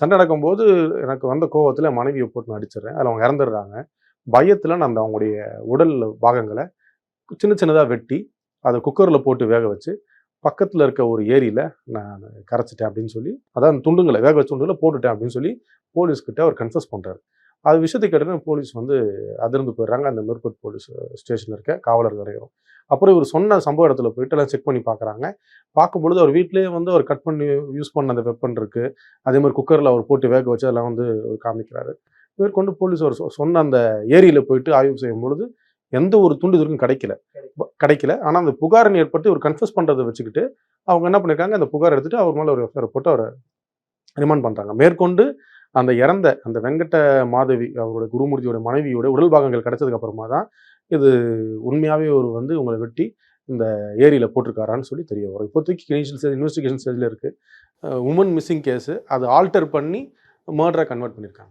சண்டை நடக்கும்போது எனக்கு வந்த கோவத்துல மனைவிய போட்டு நான் அடிச்சிடுறேன். அதுல அவங்க இறந்துடுறாங்க. பயத்துல நான் அவங்களுடைய உடல் பாகங்கள சின்ன சின்னதா வெட்டி, அத குக்கர்ல போட்டு வேக வச்சு, பக்கத்துல இருக்க ஒரு ஏரியில நான் கரைச்சுட்டேன் அப்படின்னு சொல்லி, அதான் துண்டுங்கள வேக வச்ச துண்டுகள போட்டுட்டேன் அப்படின்னு சொல்லி போலீஸ்கிட்ட அவர் கன்ஃபஸ் பண்றாரு. அது விஷயத்த கேட்டோனே போலீஸ் வந்து அதிர்ந்து போயிடுறாங்க. அந்த மெர்பட் போலீஸ் ஸ்டேஷன்ல இருக்க காவலர் வரையும். அப்புறம் இவர் சொன்ன சம்பவ இடத்துல போயிட்டு எல்லாம் செக் பண்ணி பார்க்குறாங்க. பார்க்கும்பொழுது அவர் வீட்லயே வந்து அவர் கட் பண்ணி யூஸ் பண்ண அந்த வெப்பன் இருக்கு. அதே மாரி குக்கர்ல அவர் போட்டு வேக வச்சு அதெல்லாம் வந்து காமிக்கிறாரு. மேற்கொண்டு போலீஸ் அவர் சொன்ன அந்த ஏரியில போயிட்டு ஆய்வு செய்யும்பொழுது, எந்த ஒரு துண்டு இதுவரைக்கும் கிடைக்கல. கிடைக்கல. ஆனா அந்த புகார்ன்னு ஏற்பட்டு இவர் கன்ஃபஸ் பண்றத வச்சுக்கிட்டு, அவங்க என்ன பண்ணியிருக்காங்க, அந்த புகார் எடுத்துட்டு அவர் மேல ஒரு எஃப்ஐஆர் போட்டு அவர ரிமாண்ட் பண்றாங்க. மேற்கொண்டு அந்த இறந்த அந்த வெங்கட்ட மாதவி அவருடைய குருமூர்த்தியோட மனைவியோட உடல் பாகங்கள் கிடைச்சதுக்கு அப்புறமா தான், இது உண்மையாவே இவரு வந்து உங்கள வெட்டி இந்த ஏரியில போட்டிருக்காரான்னு சொல்லி தெரிய வரும். இப்போதைக்கு இனிஷியல் ஸ்டேஜ் இன்வெஸ்டிகேஷன் ஸ்டேஜ்ல இருக்கு. Woman missing case. அத ஆல்டர் பண்ணி மர்டரா கன்வெர்ட் பண்ணியிருக்காங்க.